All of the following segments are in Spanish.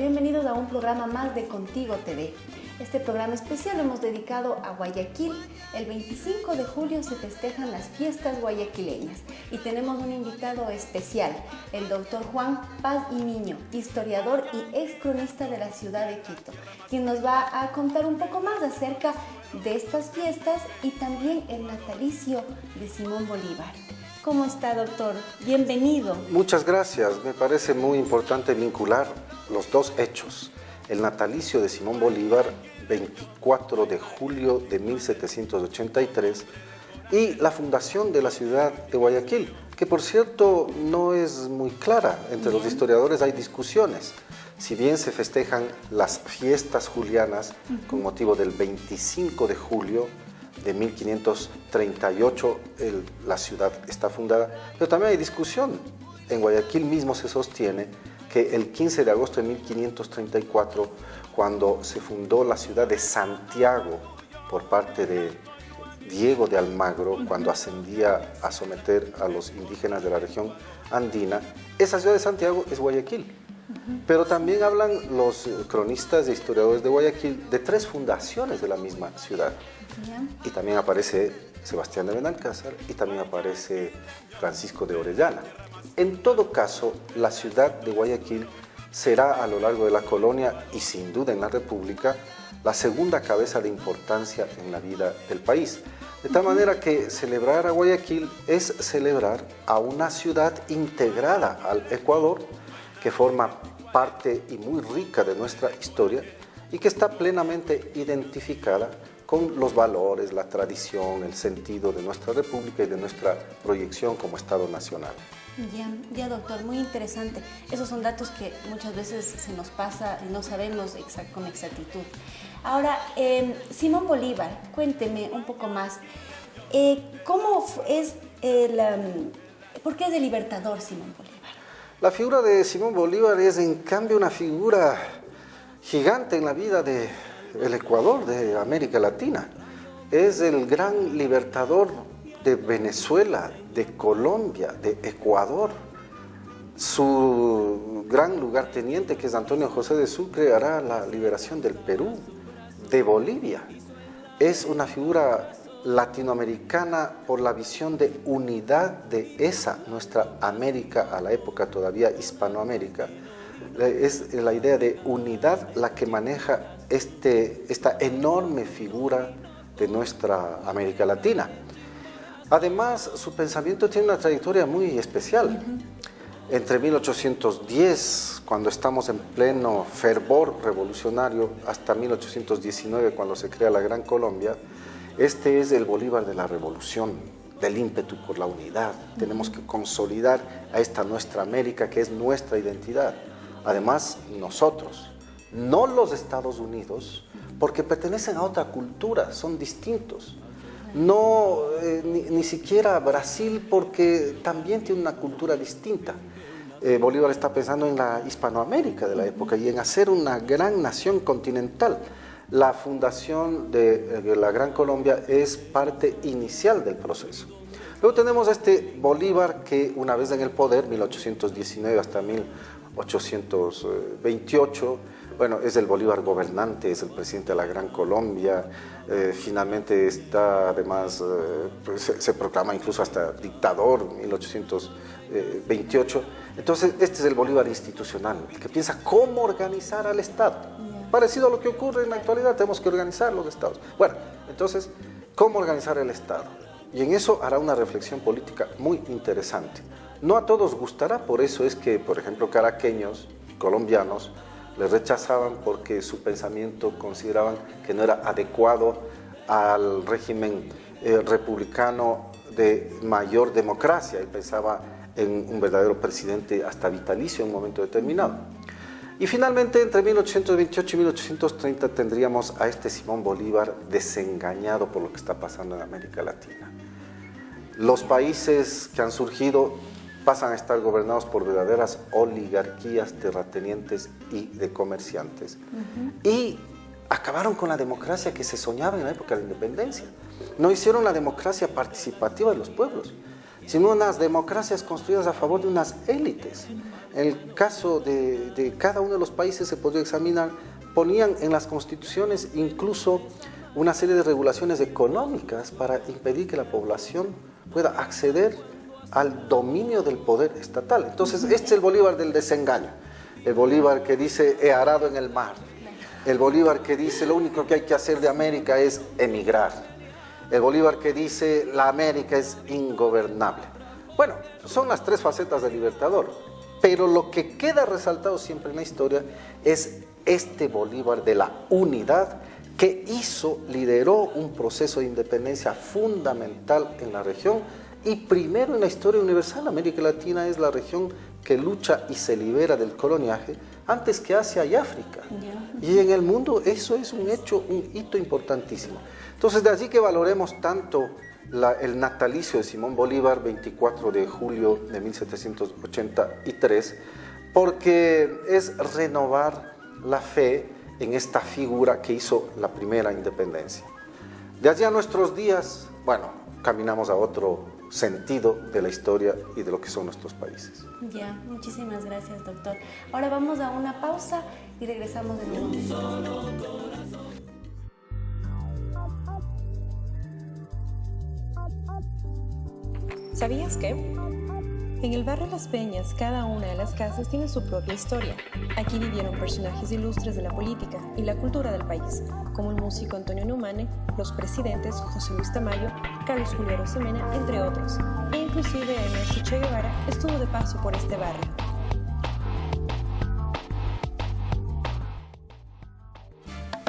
bienvenidos a un programa más de Contigo TV. Este programa especial lo hemos dedicado a Guayaquil. El 25 de julio se festejan las fiestas guayaquileñas y tenemos un invitado especial, el doctor Juan Paz y Niño, historiador y ex cronista de la ciudad de Quito, quien nos va a contar un poco más acerca de estas fiestas y también el natalicio de Simón Bolívar. ¿Cómo está, doctor? Bienvenido. Muchas gracias. Me parece muy importante vincular los dos hechos. El natalicio de Simón Bolívar, 24 de julio de 1783, y la fundación de la ciudad de Guayaquil, que por cierto no es muy clara. Entre los historiadores hay discusiones. Si bien se festejan las fiestas julianas con motivo del 25 de julio, de 1538 la ciudad está fundada, pero también hay discusión. En Guayaquil mismo se sostiene que el 15 de agosto de 1534, cuando se fundó la ciudad de Santiago por parte de Diego de Almagro, cuando ascendía a someter a los indígenas de la región andina, esa ciudad de Santiago es Guayaquil. Pero también hablan los cronistas e historiadores de Guayaquil de tres fundaciones de la misma ciudad. Y también aparece Sebastián de Benalcázar y también aparece Francisco de Orellana. En todo caso, la ciudad de Guayaquil será a lo largo de la colonia y sin duda en la República la segunda cabeza de importancia en la vida del país. De tal manera que celebrar a Guayaquil es celebrar a una ciudad integrada al Ecuador, que forma parte y muy rica de nuestra historia y que está plenamente identificada con los valores, la tradición, el sentido de nuestra república y de nuestra proyección como Estado nacional. Ya, doctor, muy interesante. Esos son datos que muchas veces se nos pasa y no sabemos con exactitud. Ahora, Simón Bolívar, cuénteme un poco más. ¿Cómo es ¿por qué es el libertador Simón Bolívar? La figura de Simón Bolívar es en cambio una figura gigante en la vida del Ecuador, de América Latina. Es el gran libertador de Venezuela, de Colombia, de Ecuador. Su gran lugarteniente, que es Antonio José de Sucre, hará la liberación del Perú, de Bolivia. Es una figura latinoamericana por la visión de unidad de esa, nuestra América, a la época todavía Hispanoamérica. Es la idea de unidad la que maneja esta enorme figura de nuestra América Latina. Además, su pensamiento tiene una trayectoria muy especial. Entre 1810, cuando estamos en pleno fervor revolucionario, hasta 1819, cuando se crea la Gran Colombia, este es el Bolívar de la revolución, del ímpetu por la unidad. Tenemos que consolidar a esta nuestra América, que es nuestra identidad. Además, nosotros, no los Estados Unidos, porque pertenecen a otra cultura, son distintos. No, ni siquiera Brasil, porque también tiene una cultura distinta. Bolívar está pensando en la Hispanoamérica de la época y en hacer una gran nación continental. La fundación de la Gran Colombia es parte inicial del proceso. Luego tenemos este Bolívar que una vez en el poder, 1819 hasta 1828, bueno, es el Bolívar gobernante, es el presidente de la Gran Colombia, finalmente está además, se proclama incluso hasta dictador, 1828. Entonces este es el Bolívar institucional, el que piensa cómo organizar al Estado. Parecido a lo que ocurre en la actualidad, tenemos que organizar los estados. Bueno, entonces, ¿cómo organizar el Estado? Y en eso hará una reflexión política muy interesante. No a todos gustará, por eso es que, por ejemplo, caraqueños, colombianos, le rechazaban porque su pensamiento consideraban que no era adecuado al régimen republicano de mayor democracia. Él pensaba en un verdadero presidente hasta vitalicio en un momento determinado. Y finalmente, entre 1828 y 1830 tendríamos a este Simón Bolívar desengañado por lo que está pasando en América Latina. Los países que han surgido pasan a estar gobernados por verdaderas oligarquías terratenientes y de comerciantes. Y acabaron con la democracia que se soñaba en la época de la independencia. No hicieron la democracia participativa de los pueblos. sino unas democracias construidas a favor de unas élites. En el caso de cada uno de los países se podría examinar, ponían en las constituciones incluso una serie de regulaciones económicas para impedir que la población pueda acceder al dominio del poder estatal. Entonces, este es el Bolívar del desengaño, el Bolívar que dice he arado en el mar, el Bolívar que dice lo único que hay que hacer de América es emigrar, el Bolívar que dice la América es ingobernable. Bueno, son las tres facetas del Libertador, pero lo que queda resaltado siempre en la historia es este Bolívar de la unidad que lideró un proceso de independencia fundamental en la región y primero en la historia universal. América Latina es la región que lucha y se libera del coloniaje antes que Asia y África. Y en el mundo eso es un hecho, un hito importantísimo. Entonces, de allí que valoremos tanto el natalicio de Simón Bolívar, 24 de julio de 1783, porque es renovar la fe en esta figura que hizo la primera independencia. De allí a nuestros días, bueno, caminamos a otro sentido de la historia y de lo que son nuestros países. Ya, muchísimas gracias, doctor. Ahora vamos a una pausa y regresamos en un momento. ¿Sabías que? En el barrio Las Peñas, cada una de las casas tiene su propia historia. Aquí vivieron personajes ilustres de la política y la cultura del país, como el músico Antonio Neumane, los presidentes José Luis Tamayo, Carlos Julio Arosemena, entre otros. E inclusive Ernesto Che Guevara estuvo de paso por este barrio.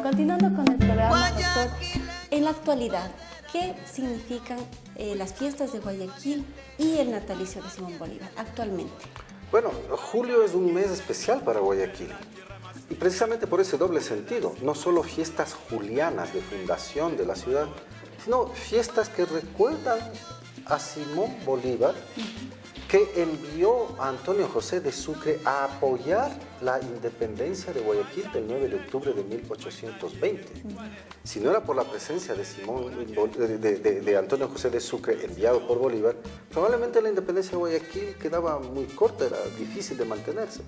Continuando con el programa, doctor, en la actualidad, ¿qué significan las fiestas de Guayaquil y el natalicio de Simón Bolívar actualmente? Bueno, julio es un mes especial para Guayaquil y precisamente por ese doble sentido, no solo fiestas julianas de fundación de la ciudad, sino fiestas que recuerdan a Simón Bolívar, que envió a Antonio José de Sucre a apoyar la independencia de Guayaquil del 9 de octubre de 1820. Si no era por la presencia de Antonio José de Sucre enviado por Bolívar, probablemente la independencia de Guayaquil quedaba muy corta, era difícil de mantenerse.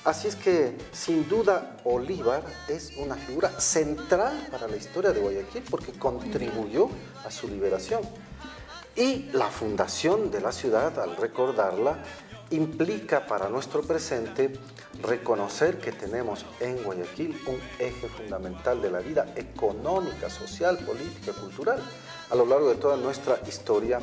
Así es que, sin duda, Bolívar es una figura central para la historia de Guayaquil porque contribuyó a su liberación. Y la fundación de la ciudad, al recordarla, implica para nuestro presente reconocer que tenemos en Guayaquil un eje fundamental de la vida económica, social, política, cultural. A lo largo de toda nuestra historia,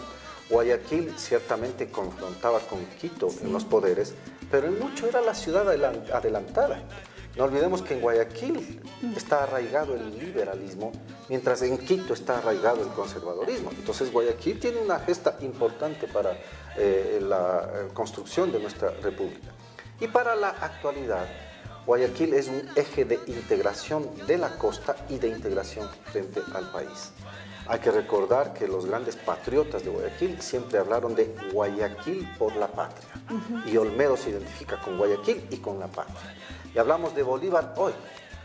Guayaquil ciertamente confrontaba con Quito en los poderes, pero en mucho era la ciudad adelantada. No olvidemos que en Guayaquil está arraigado el liberalismo, mientras en Quito está arraigado el conservadorismo. Entonces Guayaquil tiene una gesta importante para la construcción de nuestra república. Y para la actualidad, Guayaquil es un eje de integración de la costa y de integración frente al país. Hay que recordar que los grandes patriotas de Guayaquil siempre hablaron de Guayaquil por la patria. Y Olmedo se identifica con Guayaquil y con la patria. Y hablamos de Bolívar hoy,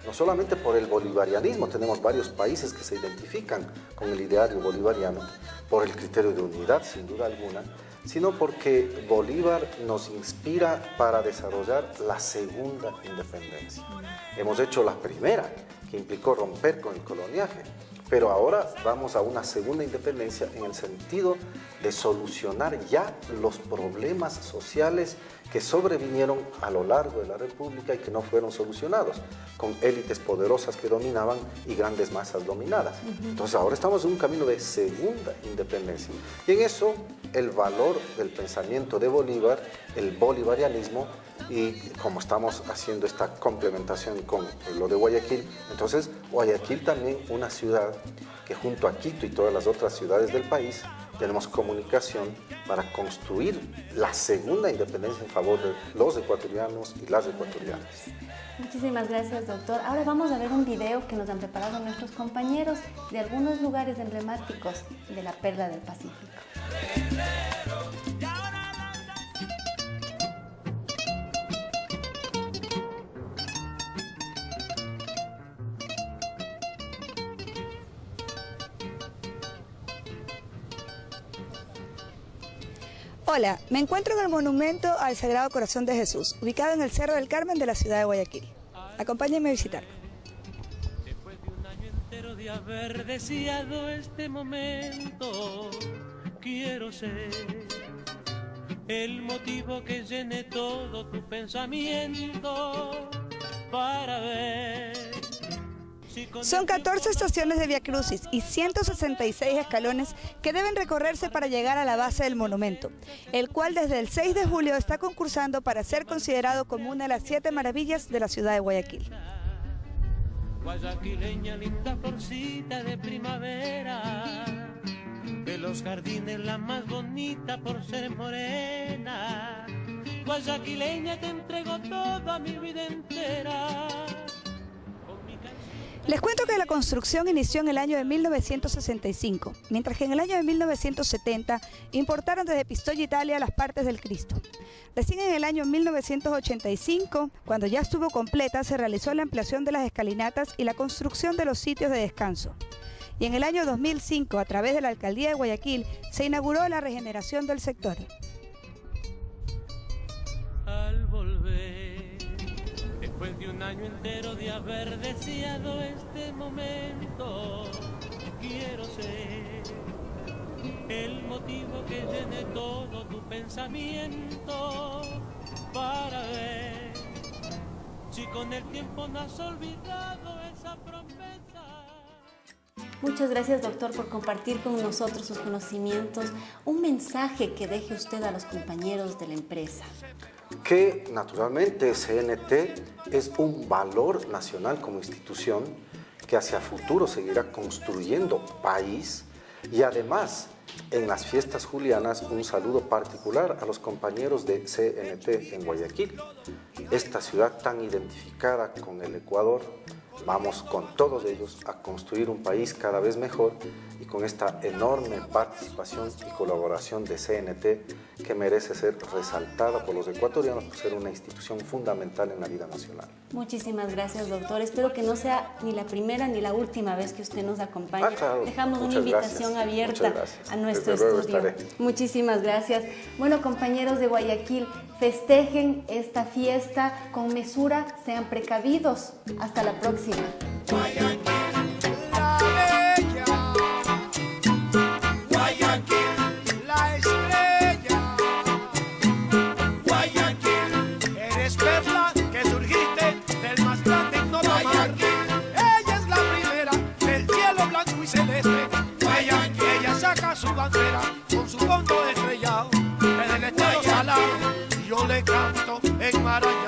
no solamente por el bolivarianismo, tenemos varios países que se identifican con el ideario bolivariano, por el criterio de unidad, sin duda alguna, sino porque Bolívar nos inspira para desarrollar la segunda independencia. Hemos hecho la primera, que implicó romper con el coloniaje, pero ahora vamos a una segunda independencia en el sentido de solucionar ya los problemas sociales que sobrevinieron a lo largo de la República y que no fueron solucionados, con élites poderosas que dominaban y grandes masas dominadas. Entonces ahora estamos en un camino de segunda independencia. Y en eso el valor del pensamiento de Bolívar, el bolivarianismo, y como estamos haciendo esta complementación con lo de Guayaquil, entonces Guayaquil también una ciudad que junto a Quito y todas las otras ciudades del país tenemos comunicación para construir la segunda independencia en favor de los ecuatorianos y las ecuatorianas. Muchísimas gracias, doctor. Ahora vamos a ver un video que nos han preparado nuestros compañeros de algunos lugares emblemáticos de la Perla del Pacífico. Hola, me encuentro en el monumento al Sagrado Corazón de Jesús, ubicado en el Cerro del Carmen de la ciudad de Guayaquil. Acompáñenme a visitarlo. Después de un año entero de haber deseado este momento, quiero ser el motivo que llene todo tu pensamiento para ver. Son 14 estaciones de Vía Crucis y 166 escalones que deben recorrerse para llegar a la base del monumento, el cual desde el 6 de julio está concursando para ser considerado como una de las 7 maravillas de la ciudad de Guayaquil. Guayaquileña, linda florcita de primavera, de los jardines la más bonita por ser morena. Guayaquileña, te entrego toda mi vida entera. Les cuento que la construcción inició en el año de 1965, mientras que en el año de 1970 importaron desde Pistoia, Italia, las partes del Cristo. Recién en el año 1985, cuando ya estuvo completa, se realizó la ampliación de las escalinatas y la construcción de los sitios de descanso. Y en el año 2005, a través de la Alcaldía de Guayaquil, se inauguró la regeneración del sector. Al volver, después de un año entero de haber deseado este momento, quiero ser el motivo que llene todo tu pensamiento para ver si con el tiempo no has olvidado esa promesa. Muchas gracias, doctor, por compartir con nosotros sus conocimientos. Un mensaje que deje usted a los compañeros de la empresa. Que naturalmente CNT es un valor nacional como institución que hacia futuro seguirá construyendo país, y además en las fiestas julianas un saludo particular a los compañeros de CNT en Guayaquil, esta ciudad tan identificada con el Ecuador. Vamos con todos ellos a construir un país cada vez mejor, y con esta enorme participación y colaboración de CNT, que merece ser resaltada por los ecuatorianos por ser una institución fundamental en la vida nacional. Muchísimas gracias, doctor. Espero que no sea ni la primera ni la última vez que usted nos acompañe. Claro. Dejamos una Muchas invitación gracias. abierta a nuestro Desde luego estudio. estaré. Muchísimas gracias. Bueno, compañeros de Guayaquil, festejen esta fiesta con mesura, sean precavidos. Hasta la próxima. Su bandera con su fondo estrellado, desde el estero salado, yo le canto en Marañón.